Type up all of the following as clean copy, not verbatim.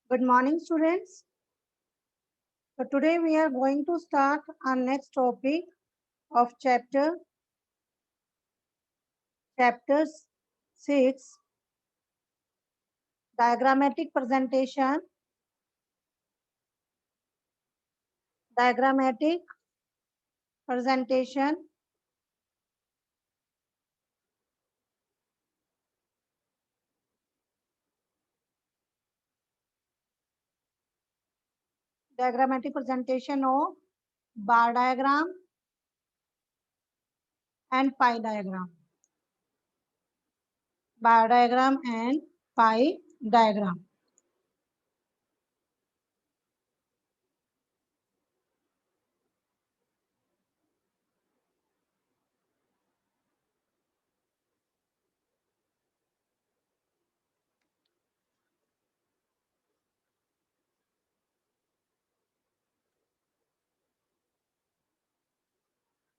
Good morning, students. So today we are going to start our next topic of chapter 6, diagrammatic presentation. Diagrammatic presentation. Diagrammatic presentation of bar diagram and pie diagram. Bar diagram and pie diagram.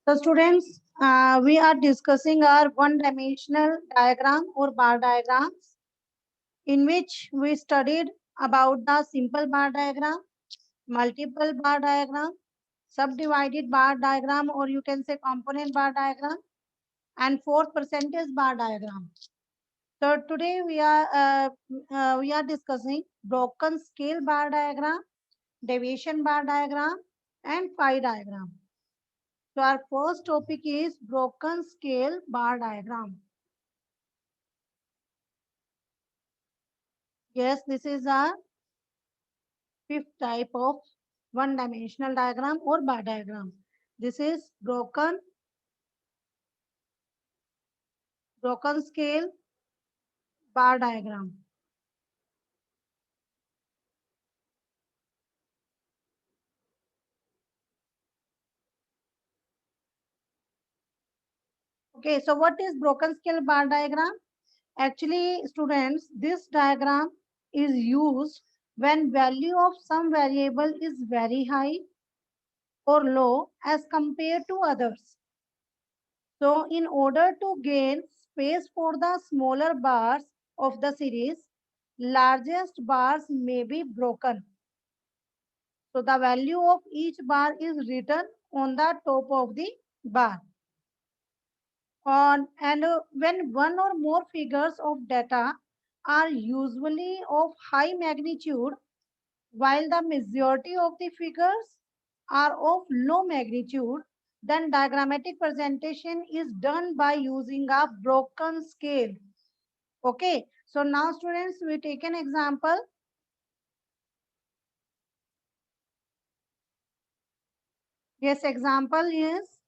So students, we are discussing our one-dimensional diagram or bar diagrams, in which we studied about the simple bar diagram, multiple bar diagram, subdivided bar diagram, or you can say component bar diagram, and fourth percentage bar diagram. So today we are discussing broken scale bar diagram, deviation bar diagram, and pie diagram. So our first topic is broken scale bar diagram. Yes, this is our fifth type of one-dimensional diagram or bar diagram. This is broken scale bar diagram. Okay, so what is broken scale bar diagram? Actually, students, this diagram is used when value of some variable is very high or low as compared to others. So in order to gain space for the smaller bars of the series, largest bars may be broken. So the value of each bar is written on the top of the bar. When one or more figures of data are usually of high magnitude, while the majority of the figures are of low magnitude, then diagrammatic presentation is done by using a broken scale. Okay, so now students, we take an example. Yes, example is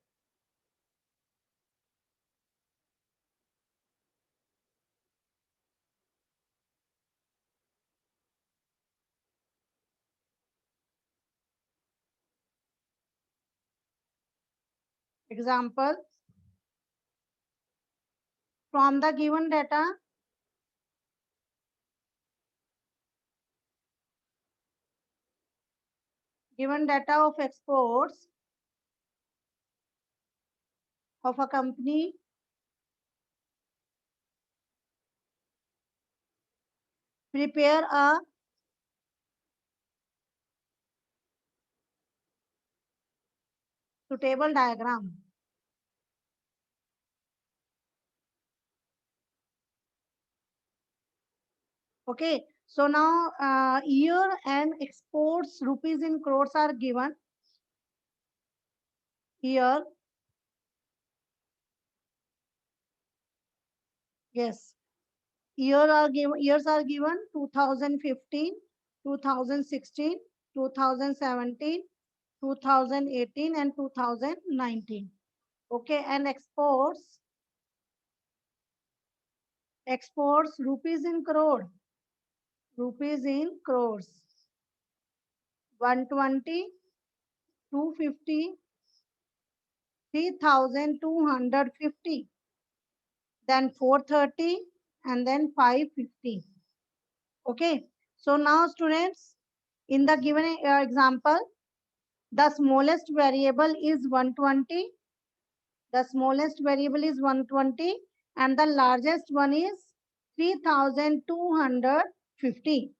example from the given data of exports of a company, prepare a suitable diagram. Okay, so now year and exports rupees in crores are given. Here, yes, years are given 2015, 2016, 2017, 2018, and 2019. Okay, and exports rupees in crores, 120, 250, 3,250, then 430, and then 550. Okay, so now students, in the given example, the smallest variable is 120. The smallest variable is 120 and the largest one is 3,250.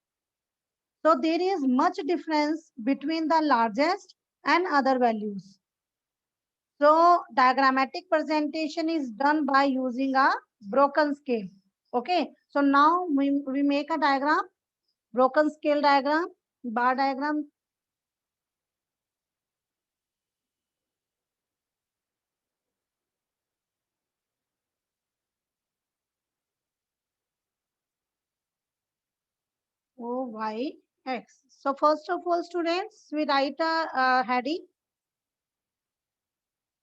So there is much difference between the largest and other values. So diagrammatic presentation is done by using a broken scale. Okay. So now we make a diagram, broken scale diagram, bar diagram. O, Y, X. So first of all, students, we write a heading,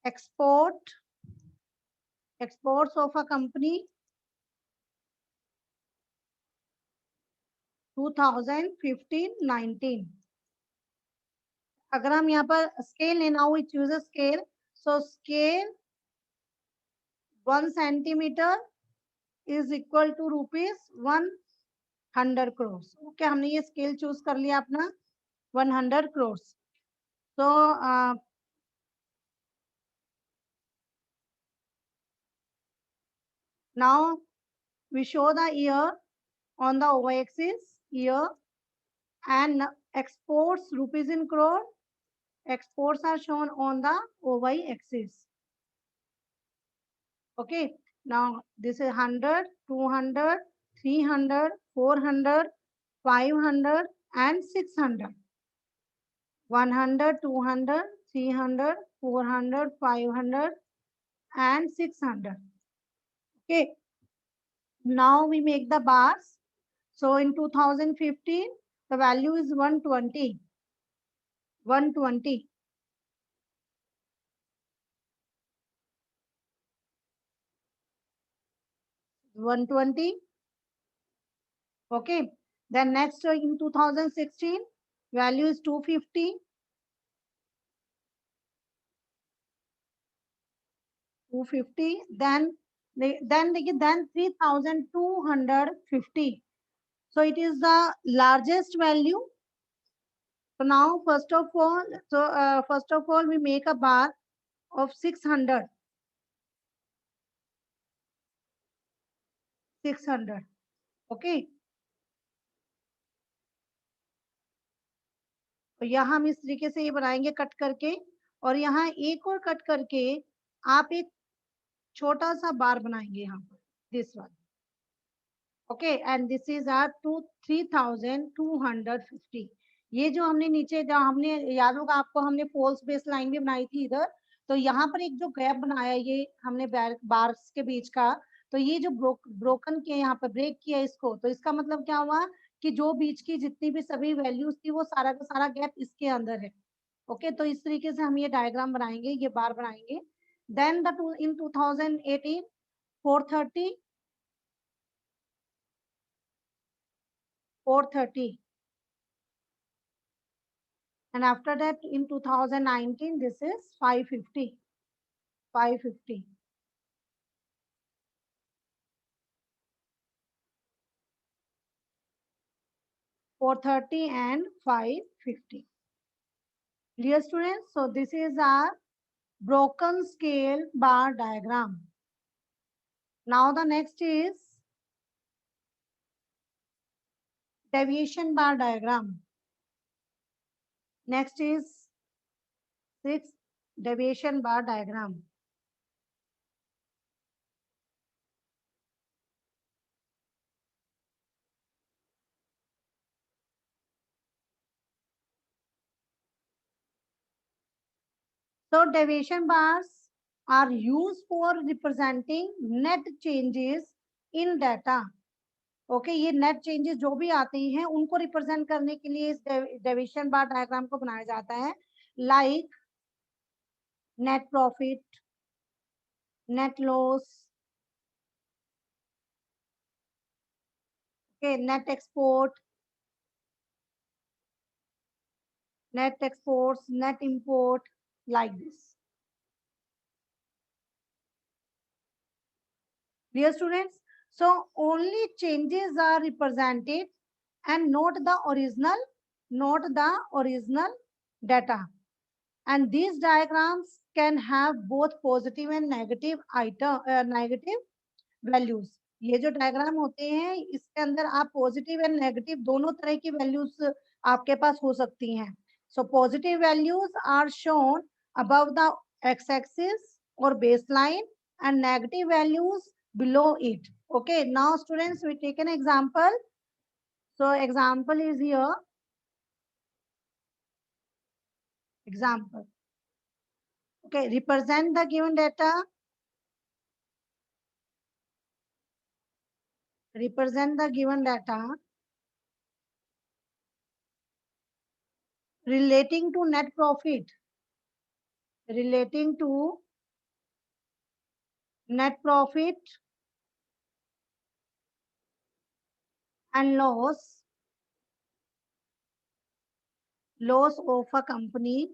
exports of a company 2015-19. अगर हम यहाँ पर scale लेना हो, we choose a scale. So scale 1 centimeter is equal to ₹100 crores. Okay, हमने ये scale choose कर लिया अपना 100 crores. So now we show the year on the y-axis, year, and exports rupees in crore. Exports are shown on the y-axis. Okay, now this is 100, 200, 300, 400, 500, and 600. 100, 200, 300, 400, 500, and 600. Okay, now we make the bars. So in 2015, the value is 120. 120. Okay. Then next in 2016, value is 250. 250. Then 3,250. So it is the largest value. So now first of all, we make a bar of 600. 600. Okay. तो यहाँ हम इस तरीके से ये बनाएंगे cut करके, और यहाँ एक और कट करके आप एक छोटा सा बार बनाएंगे यहाँ पर, this one. Okay, and this is R 3,250. ये जो हमने नीचे, जहाँ हमने, याद होगा आपको, हमने फॉल्स बेस लाइन भी बनाई थी इधर, तो यहाँ पर एक जो गैप बनाया ये हमने बार्स के बीच का, तो ये जो ब्रोकन किया, यहाँ पर ब्रेक किया इसको, तो इसका मतलब क्या हुआ कि जो बीच की जितनी भी सभी वैल्यूज थी वो सारा का सारा गैप इसके अंदर है. ओके, तो इस तरीके से हम ये डायग्राम बनाएंगे, ये बार बनाएंगे. Then in 2018 430, 430, and after that in 2019 this is 550. 550. 430 and 550. Dear students, so this is our broken scale bar diagram. Now the next is deviation bar diagram. Next is 6 deviation bar diagram. So deviation bars are used for representing net changes in data. Okay, ये net changes जो भी आते हैं उनको represent करने के लिए इस डेविएशन बार डायग्राम को बनाया जाता है. Like net profit, net loss, okay, net exports, net import, like this. Dear students, so only changes are represented and not the original data. And these diagrams can have both positive and negative values. ये जो diagram होते हैं इसके अंदर आप positive and negative दोनों तरह की वैल्यूज आपके पास हो सकती हैं. So positive values are shown above the x-axis or baseline and negative values below it. Okay, now students, we take an example. So example is here. Example. Okay, represent the given data. Represent the given data relating to net profit. Relating to net profit and loss of a company,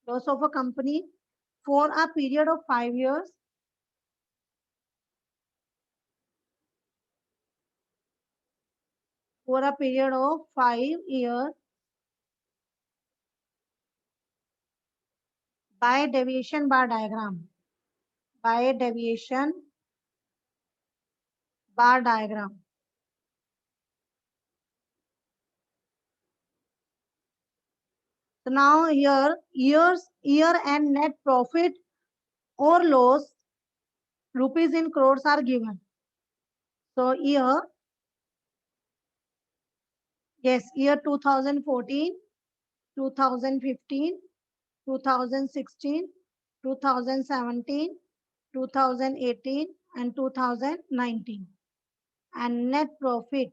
loss of a company for a period of 5 years, for a period of 5 years by deviation bar diagram. By deviation bar diagram. So now here year and net profit or loss rupees in crores are given. So year, yes, year 2014, 2015, 2016, 2017, 2018 and 2019. And net profit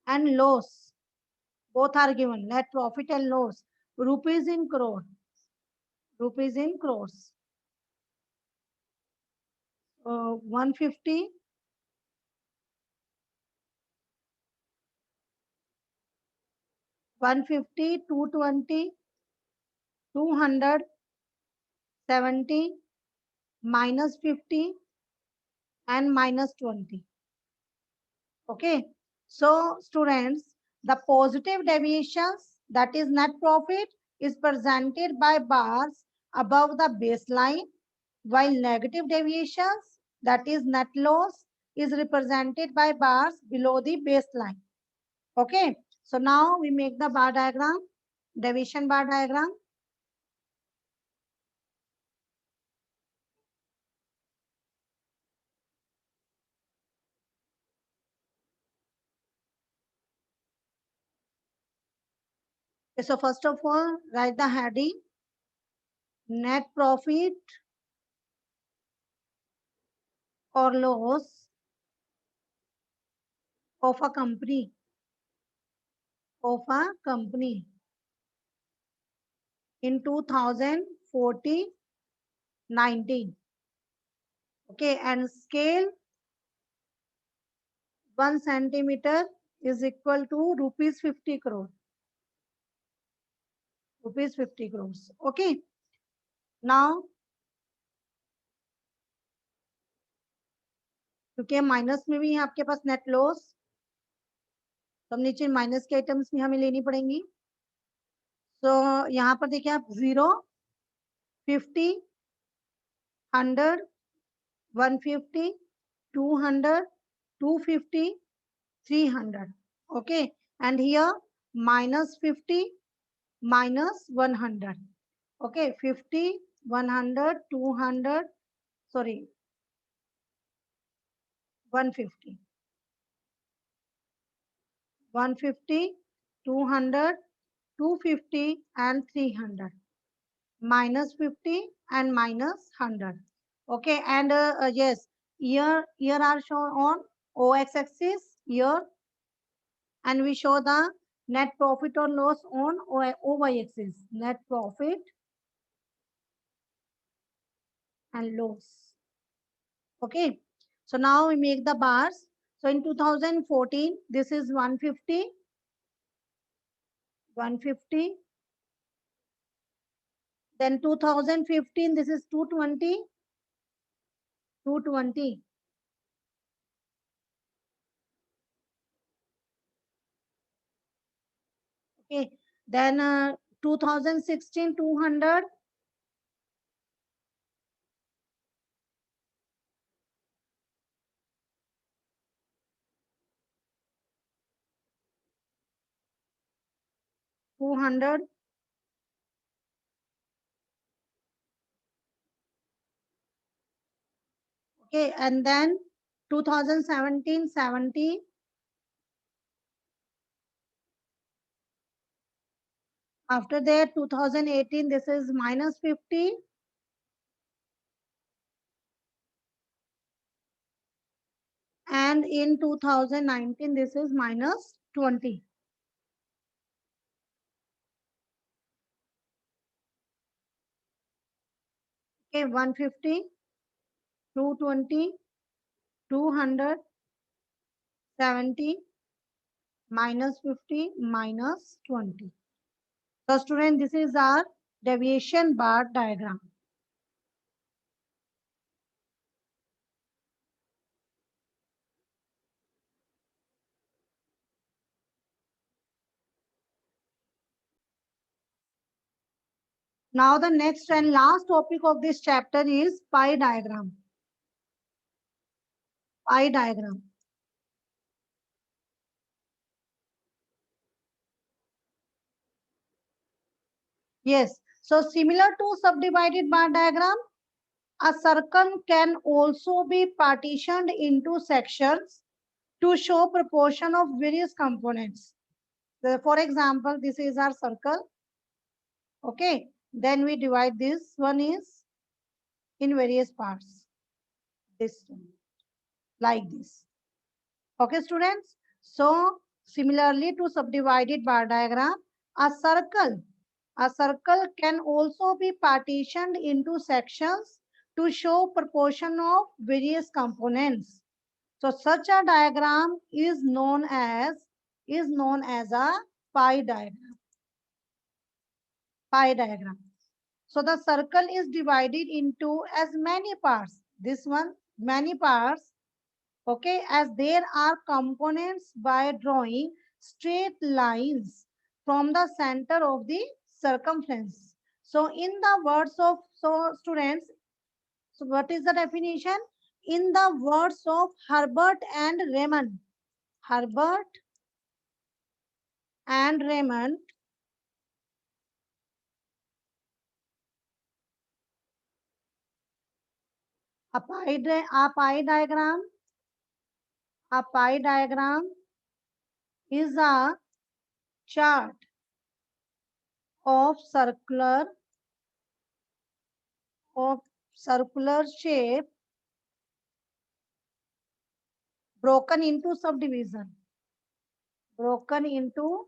and loss both are given. Net profit and loss rupees in crores. 150, 150, 220, 200, 70, minus 50 and minus 20. Okay. So students, the positive deviations, that is net profit, is presented by bars above the baseline, while negative deviations, that is net loss, is represented by bars below the baseline. Okay. So now we make the bar diagram, deviation bar diagram. Okay, so first of all, write the heading, net profit or loss of a company, in 2014-19. Okay, and scale 1 centimeter is equal to rupees 50 crore. Rupees 50 crores. Okay. Now, क्योंकि minus में भी है आपके पास net loss, तो नीचे minus के items भी हमें लेनी पड़ेंगी. तो यहाँ पर देखिए आप 0, 50, 100, 150, 200, 250, 300. Okay, and here minus 50, minus 100. Okay, 50, 100, 200, sorry, 150, 150, 200, 250 and 300. Minus 50 and minus 100. Okay, and yes, here are shown on OX axis here, and we show the net profit or loss on OY axis. Net profit and loss. Okay, so now we make the bars. So in 2014, this is 150, 150. Then 2015, this is 220, 220. Okay, then 2016 200, 200, okay, and then 2017 70, after that 2018 this is minus 50, and in 2019 this is minus 20. Okay, 150, 220, 200, 70, minus 50, minus 20. So student, this is our deviation bar diagram. Now the next and last topic of this chapter is pie diagram. Pie diagram. Yes. So similar to subdivided bar diagram, a circle can also be partitioned into sections to show proportion of various components. So for example, this is our circle. Okay. Then we divide this one is in various parts. This one, like this. Okay, students. So similarly to subdivided bar diagram, a circle can also be partitioned into sections to show proportion of various components. So such a diagram is known as a pie diagram. Pie diagram. So the circle is divided into as many parts. This one, many parts. Okay, as there are components by drawing straight lines from the center of the circumference. So in the words of, so students, so what is the definition? In the words of Herbert and Raymond, Herbert and Raymond, a pie diagram is a chart of circular shape broken into subdivision. Broken into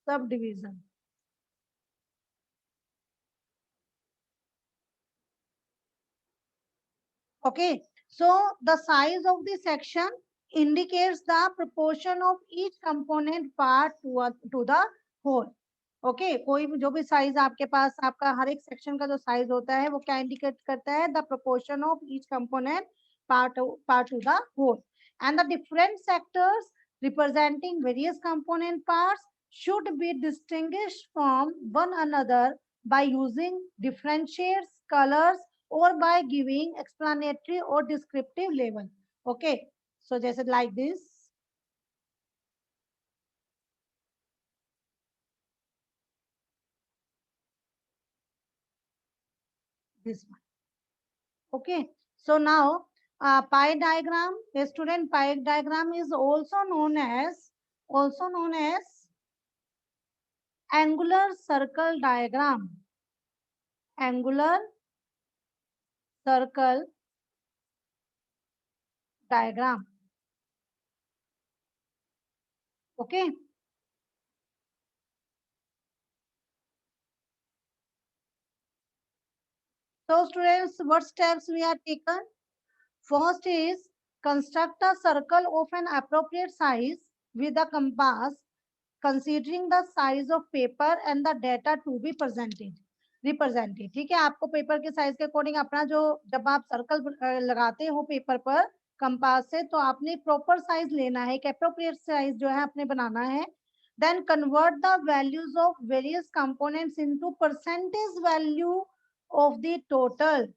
subdivision. Okay, so the size of the section indicates the proportion of each component part to the whole. Okay कोई भी जो भी size आपके पास आपका हर एक section का जो size होता है वो क्या इंडिकेट करता है? The proportion of each component part to the whole and the different sectors representing various component parts should be distinguished from one another by using different shades, colors, or by giving explanatory or descriptive label. Okay, so just like this. This one. Okay, so now pie diagram, a student pie diagram is also known as angular circle diagram. Angular circle diagram. Okay. So students, what steps we are taken? First is construct a circle of an appropriate size with a compass considering the size of paper and the data to be represented. ठीक है, आपको paper के size के according अपना जो जब आप circle लगाते हो पेपर पर कंपास से तो आपने प्रॉपर साइज लेना है, एक एप्रोप्रिएट साइज जो है आपने बनाना है Then convert the values of various components into percentage value of the total.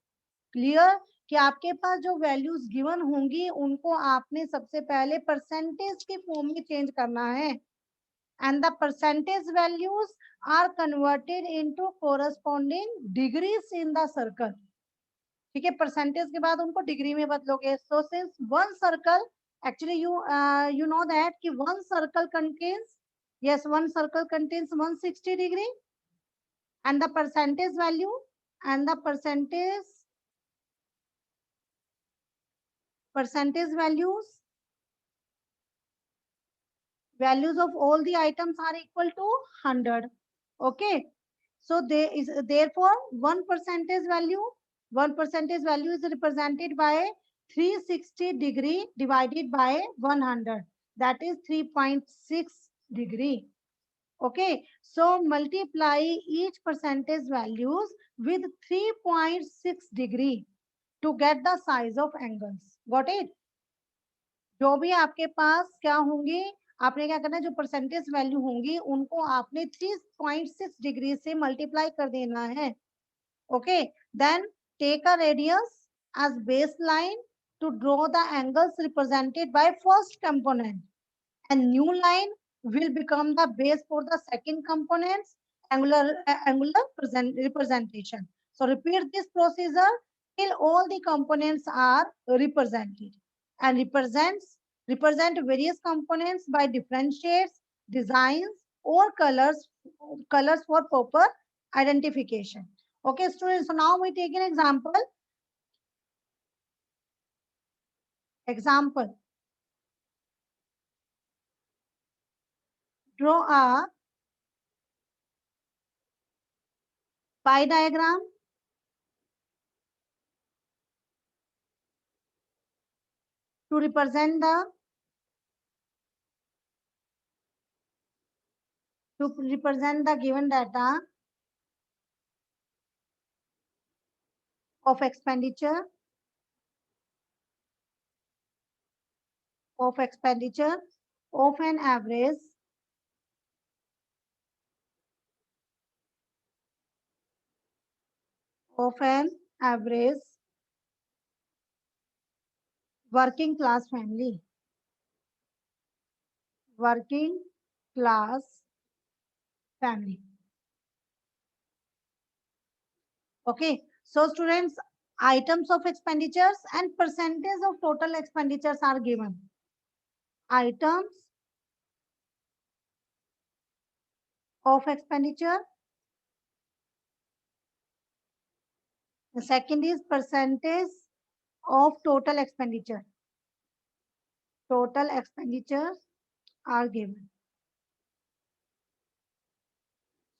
Clear कि आपके पास जो वैल्यूज गिवन होंगी उनको आपने सबसे पहले परसेंटेज के फॉर्म में चेंज करना है, and the percentage values are converted into corresponding degrees in the circle. ठीक है, परसेंटेज के बाद उनको डिग्री में बदलोगे. So since one circle, actually you know that कि one circle contains, yes, one circle contains 160 degree, and the percentage value and the percentage values of all the items are equal to 100. Okay, so there is therefore one percentage value is represented by 360 degree divided by 100, that is 3.6 degree. Okay, so multiply each percentage values with 3.6 degree to get the size of angles. Got it? जो भी आपके पास क्या होंगे, आपने क्या करना है, जो परसेंटेज वैल्यू होंगी उनको आपने 3.6 डिग्री से मल्टीप्लाई कर देना है. Okay, then take a radius as baseline to draw the angles represented by first component, and new line will become the base for the second component's angular representation. So repeat this procedure till all the components are represented, and represent various components by different shades, designs, or colors for proper identification. Okay, students. So now we take an example. Draw a pie diagram to represent the given data of expenditure of an average working class family. Okay, so students, items of expenditures and percentage of total expenditures are given. Items of expenditure. The second is percentage of total expenditure. Total expenditures are given.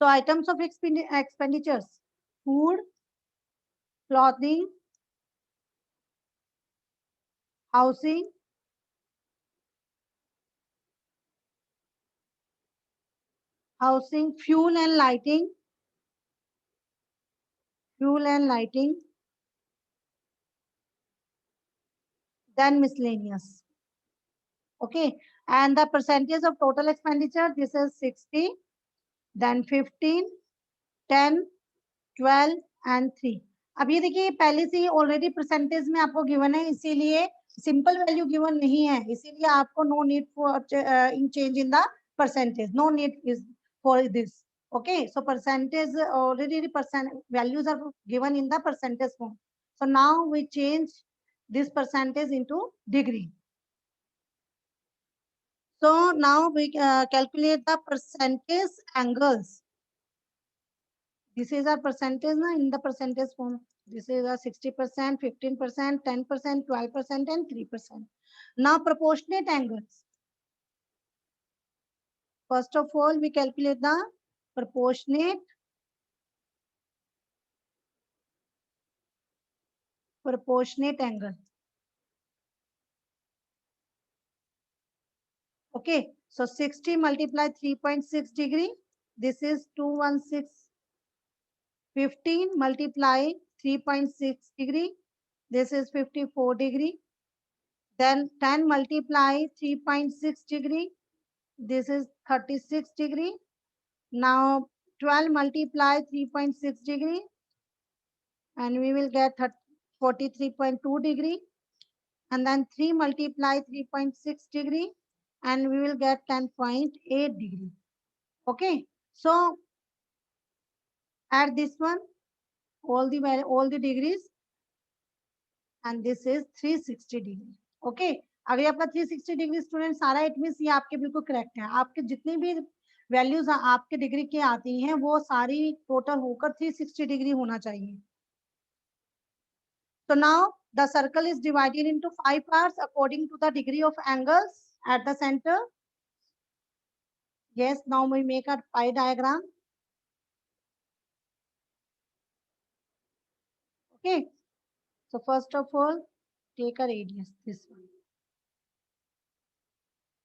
So items of expenditures: food, clothing, housing, fuel and lighting, then miscellaneous. Okay, and the percentage of total expenditure, this is 60, then 15, 10, 12 and 3. अब ये देखिए पहले से ही already percentage में आपको given है, इसीलिए simple value given नहीं है, इसीलिए आपको no need for in change in the percentage, no need is for this. Okay, so percentage already values are given in the percentage form. So now we change this percentage into degree. So now we calculate the percentage angles. This is our percentage na, in the percentage form. This is a 60%, 15%, 10%, 12% and 3%. Now proportionate angles. First of all, we calculate the proportionate angle. Okay, so 60 multiply 3.6 degree. This is 216. 15 multiply 3.6 degree. This is 54 degree. Then 10 multiply 3.6 degree. this is 36 degree. Now 12 multiply 3.6 degree and we will get 43.2 degree, and then 3 multiply 3.6 degree and we will get 10.8 degree. Okay, so add this one, all the degrees, and this is 360 degree. Okay, अगर आपका 360 degree student सारा, it means ये आपके बिल्कुल correct है। आपके जितनी भी वैल्यूज आपके डिग्री की आती हैं वो सारी टोटल होकर 360 डिग्री होना चाहिए। So now the circle is divided into 5 parts according to the degree of angles at the center. Yes, now we make a pie diagram. Okay, so first of all, take a radius, this one.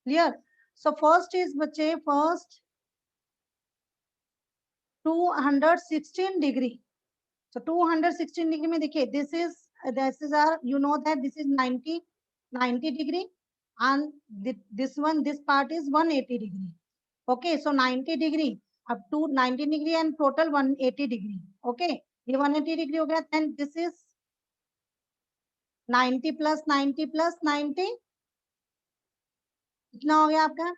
Clear? So first is बच्चे, first 216 degree. So 216 degree में देखिए, this is our, you know that this is 90 degree, and this part is 180 degree. Okay, so 90 degree up to 90 degree and total 180 degree. Okay, ये 180 degree हो गया, then this is 90 plus 90 plus 90, कितना हो गया आपका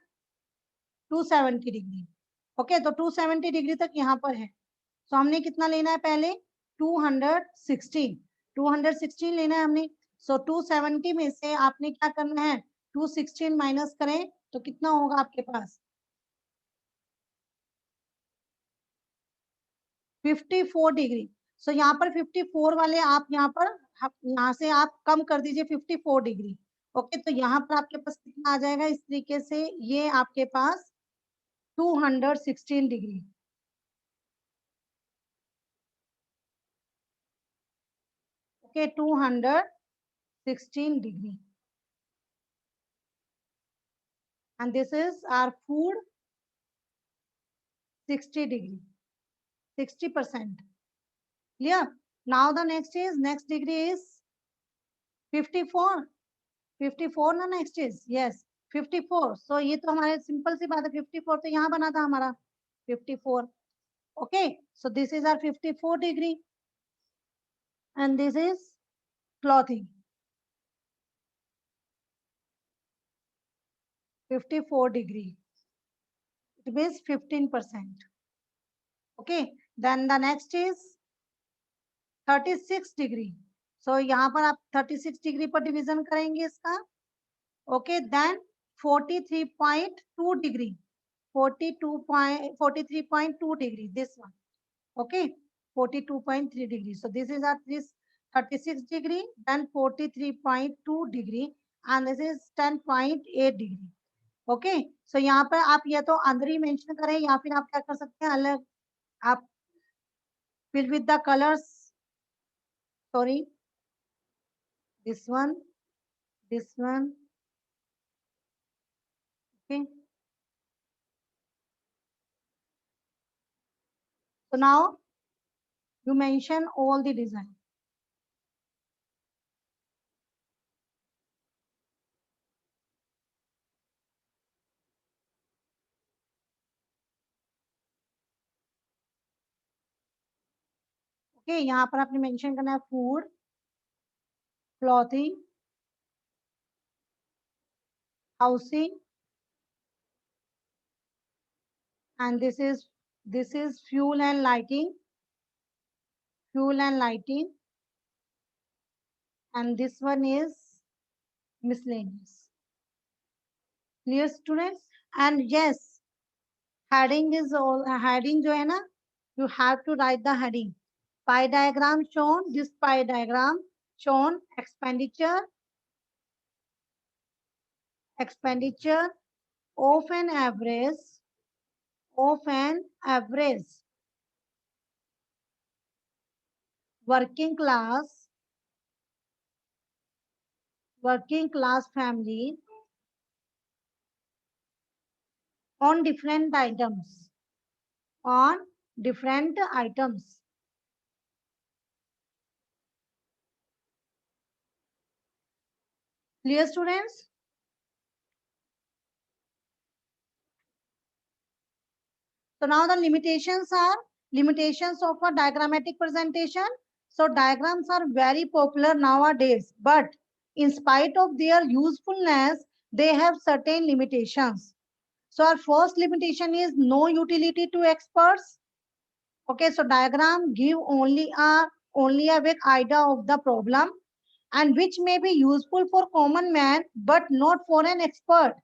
270 degree. Okay, तो 270 degree तक यहाँ पर है। तो हमने कितना लेना है पहले 216 लेना है हमने। सो 270 में से आपने क्या करना है 216 माइनस करें तो कितना होगा आपके पास 54 डिग्री। सो यहाँ पर 54 वाले आप यहाँ से आप कम कर दीजिए 54 डिग्री। ओके, तो यहाँ पर आपके पास कितना आ जाएगा, इस तरीके से ये आपके पास 216 degree. Okay, 216 degree, and this is our food 60 degree, 60%. Clear? Now the next degree is 54 ना, next is yes 54. So ये तो हमारे सिंपल सी बात है, 54 तो यहाँ बना था हमारा 54. Okay, so this is our 54 degree, and this is clothing 54 degree. It means 15%. Okay, then the next is 36 degree. So यहाँ पर आप 36 डिग्री पर डिवीजन करेंगे इसका। Okay, then 43.2 degree, 43.2 degree, this one. Okay, 42.3 degree. So this is our 36 degree, then 43.2 degree, and this is 10.8 degree. Okay, so यहाँ पर आप या तो अंदर ही मेंशन करें या फिर आप क्या कर सकते हैं, अलग आप fill with the colours, sorry, this one, okay. So now you mention all the design. Okay, यहाँ पर आपने मेंशन करना है food, clothing, housing, and this is fuel and lighting, and this one is miscellaneous. Clear students? And yes, heading is all, heading जो है ना, you have to write the heading. Pie diagram shown, this pie diagram shown expenditure of an average working class family on different items. Clear students? So now the limitations of a diagrammatic presentation. So diagrams are very popular nowadays, but in spite of their usefulness, they have certain limitations. So our first limitation is no utility to experts. Okay, so diagram give only a vague idea of the problem, and which may be useful for common man but not for an expert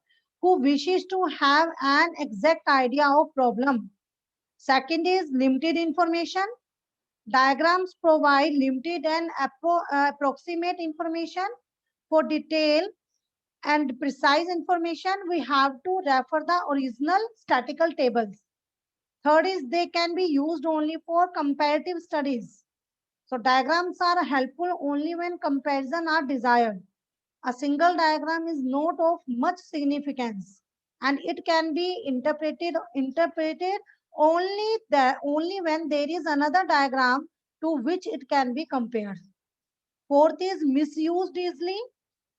who wishes to have an exact idea of problem. Second is limited information. Diagrams provide limited and approximate information. For detail and precise information, we have to refer the original statistical tables. Third is they can be used only for comparative studies. So diagrams are helpful only when comparison are desired. A single diagram is not of much significance, and it can be interpreted only when there is another diagram to which it can be compared. Fourth is misused easily.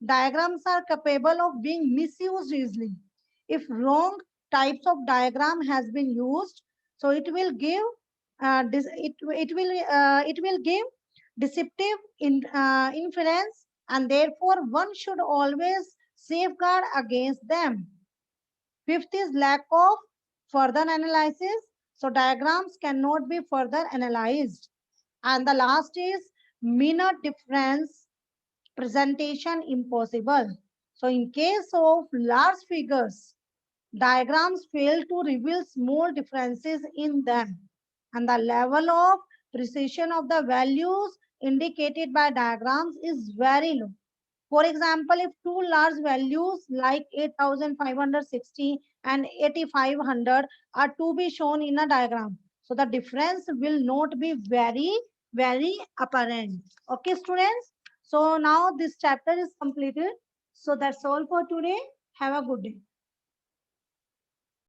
Diagrams are capable of being misused easily. If wrong types of diagram has been used, so it will give it will give deceptive inference, and therefore one should always safeguard against them. Fifth is lack of further analysis. So diagrams cannot be further analyzed. And the last is minor difference presentation impossible. So in case of large figures, diagrams fail to reveal small differences in them, and the level of precision of the values indicated by diagrams is very low. For example, if two large values like 8560 and 8500 are to be shown in a diagram, so the difference will not be very apparent. Okay, students. So now this chapter is completed. So that's all for today. Have a good day.